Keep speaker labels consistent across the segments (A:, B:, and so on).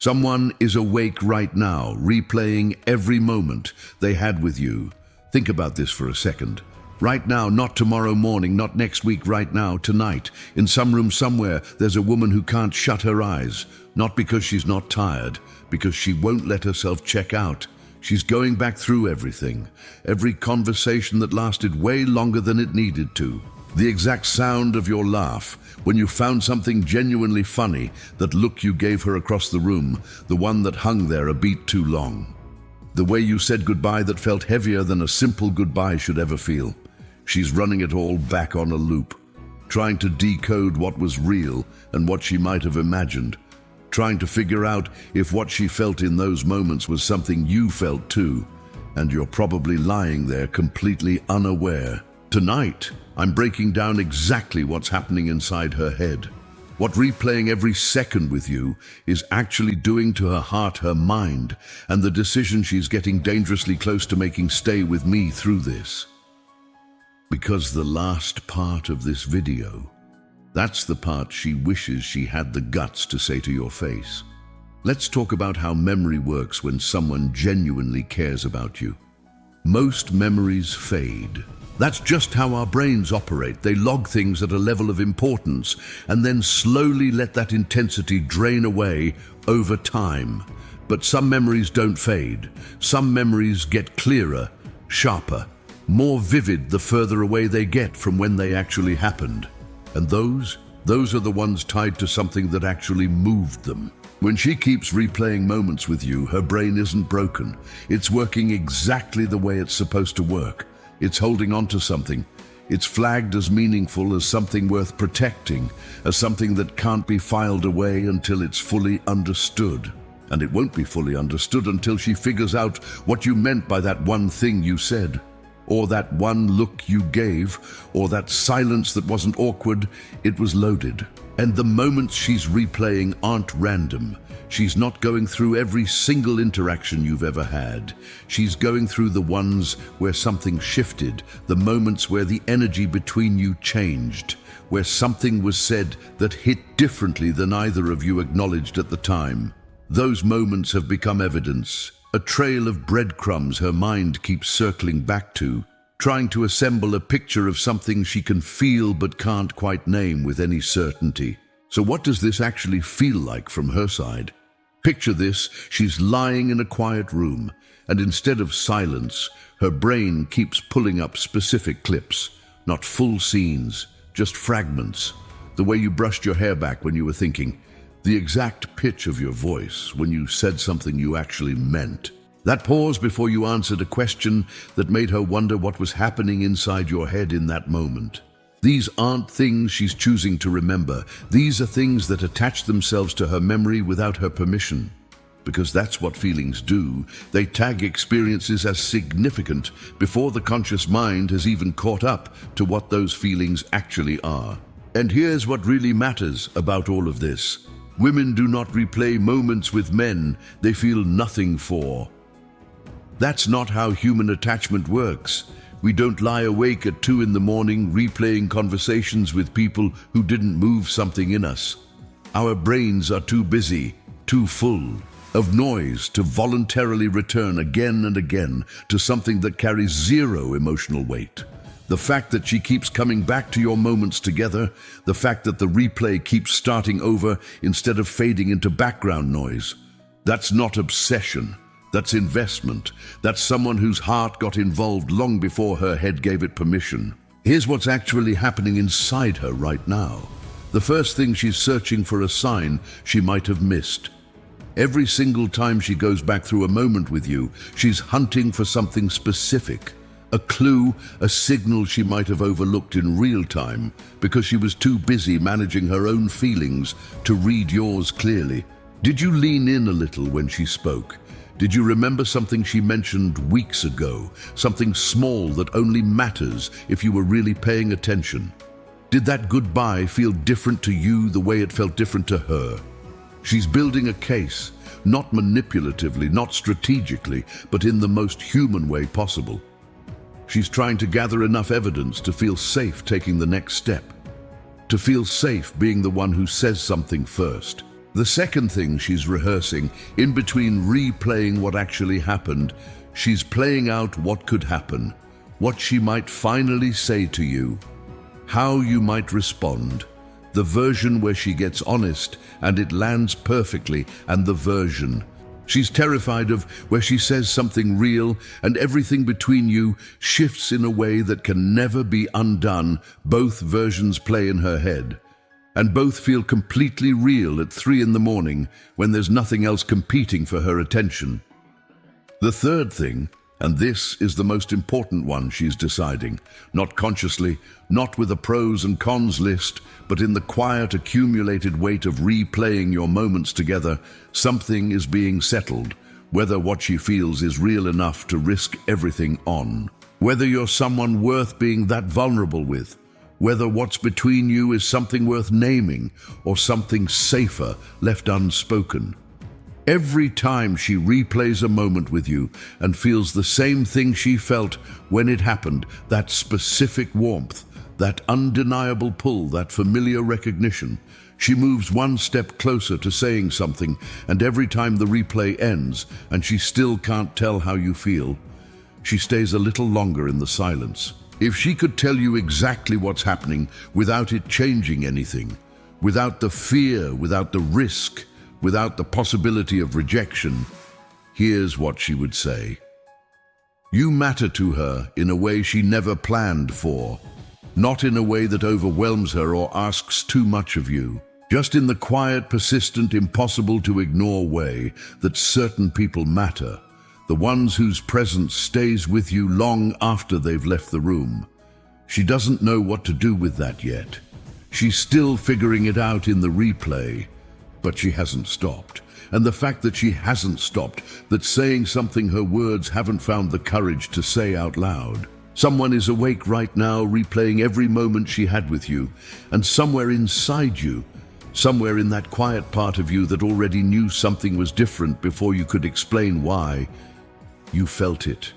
A: Someone is awake right now, replaying every moment they had with you. Think about this for a second. Right now, not tomorrow morning, not next week, right now, tonight. In some room somewhere, there's a woman who can't shut her eyes. Not because she's not tired, because she won't let herself check out. She's going back through everything. Every conversation that lasted way longer than it needed to. The exact sound of your laugh, when you found something genuinely funny, that look you gave her across the room, the one that hung there a beat too long. The way you said goodbye that felt heavier than a simple goodbye should ever feel. She's running it all back on a loop, trying to decode what was real and what she might have imagined, trying to figure out if what she felt in those moments was something you felt too, and you're probably lying there completely unaware. Tonight, I'm breaking down exactly what's happening inside her head. What replaying every second with you is actually doing to her heart, her mind, and the decision she's getting dangerously close to making stay with me through this. Because the last part of this video, that's the part she wishes she had the guts to say to your face. Let's talk about how memory works when someone genuinely cares about you. Most memories fade. That's just how our brains operate. They log things at a level of importance and then slowly let that intensity drain away over time. But some memories don't fade. Some memories get clearer, sharper, more vivid the further away they get from when they actually happened. And those are the ones tied to something that actually moved them. When she keeps replaying moments with you, her brain isn't broken. It's working exactly the way it's supposed to work. It's holding on to something. It's flagged as meaningful, as something worth protecting, as something that can't be filed away until it's fully understood. And it won't be fully understood until she figures out what you meant by that one thing you said, or that one look you gave, or that silence that wasn't awkward, it was loaded. And the moments she's replaying aren't random. She's not going through every single interaction you've ever had. She's going through the ones where something shifted, the moments where the energy between you changed, where something was said that hit differently than either of you acknowledged at the time. Those moments have become evidence, a trail of breadcrumbs her mind keeps circling back to, trying to assemble a picture of something she can feel but can't quite name with any certainty. So what does this actually feel like from her side? Picture this, she's lying in a quiet room, and instead of silence, her brain keeps pulling up specific clips, not full scenes, just fragments. The way you brushed your hair back when you were thinking, the exact pitch of your voice when you said something you actually meant. That pause before you answered a question that made her wonder what was happening inside your head in that moment. These aren't things she's choosing to remember. These are things that attach themselves to her memory without her permission. Because that's what feelings do. They tag experiences as significant before the conscious mind has even caught up to what those feelings actually are. And here's what really matters about all of this. Women do not replay moments with men they feel nothing for. That's not how human attachment works. We don't lie awake at 2 in the morning replaying conversations with people who didn't move something in us. Our brains are too busy, too full of noise to voluntarily return again and again to something that carries zero emotional weight. The fact that she keeps coming back to your moments together, the fact that the replay keeps starting over instead of fading into background noise, that's not obsession. That's investment. That's someone whose heart got involved long before her head gave it permission. Here's what's actually happening inside her right now. The first thing, she's searching for a sign she might have missed. Every single time she goes back through a moment with you, she's hunting for something specific. A clue, a signal she might have overlooked in real time because she was too busy managing her own feelings to read yours clearly. Did you lean in a little when she spoke? Did you remember something she mentioned weeks ago? Something small that only matters if you were really paying attention? Did that goodbye feel different to you the way it felt different to her? She's building a case, not manipulatively, not strategically, but in the most human way possible. She's trying to gather enough evidence to feel safe taking the next step, to feel safe being the one who says something first. The second thing she's rehearsing, in between replaying what actually happened, she's playing out what could happen, what she might finally say to you, how you might respond, the version where she gets honest and it lands perfectly, and the version she's terrified of where she says something real and everything between you shifts in a way that can never be undone. Both versions play in her head, and both feel completely real at 3 a.m. when there's nothing else competing for her attention. The third thing, and this is the most important one she's deciding, not consciously, not with a pros and cons list, but in the quiet accumulated weight of replaying your moments together, something is being settled, whether what she feels is real enough to risk everything on, whether you're someone worth being that vulnerable with, whether what's between you is something worth naming or something safer left unspoken. Every time she replays a moment with you and feels the same thing she felt when it happened, that specific warmth, that undeniable pull, that familiar recognition, she moves one step closer to saying something, and every time the replay ends and she still can't tell how you feel, she stays a little longer in the silence. If she could tell you exactly what's happening without it changing anything, without the fear, without the risk, without the possibility of rejection, here's what she would say. You matter to her in a way she never planned for, not in a way that overwhelms her or asks too much of you, just in the quiet, persistent, impossible to ignore way that certain people matter, the ones whose presence stays with you long after they've left the room. She doesn't know what to do with that yet. She's still figuring it out in the replay, but she hasn't stopped. And the fact that she hasn't stopped, that saying something her words haven't found the courage to say out loud. Someone is awake right now, replaying every moment she had with you, and somewhere inside you, somewhere in that quiet part of you that already knew something was different before you could explain why, you felt it.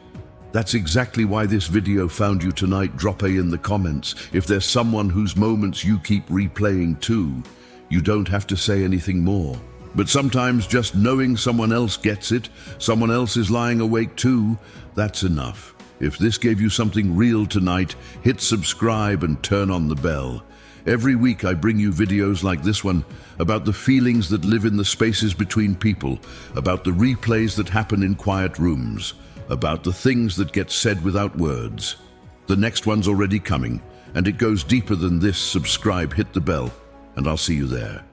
A: That's exactly why this video found you tonight. Drop A in the comments if there's someone whose moments you keep replaying too. You don't have to say anything more. But sometimes just knowing someone else gets it, someone else is lying awake too, that's enough. If this gave you something real tonight, hit subscribe and turn on the bell. Every week I bring you videos like this one about the feelings that live in the spaces between people, about the replays that happen in quiet rooms, about the things that get said without words. The next one's already coming, and it goes deeper than this. Subscribe, hit the bell, and I'll see you there.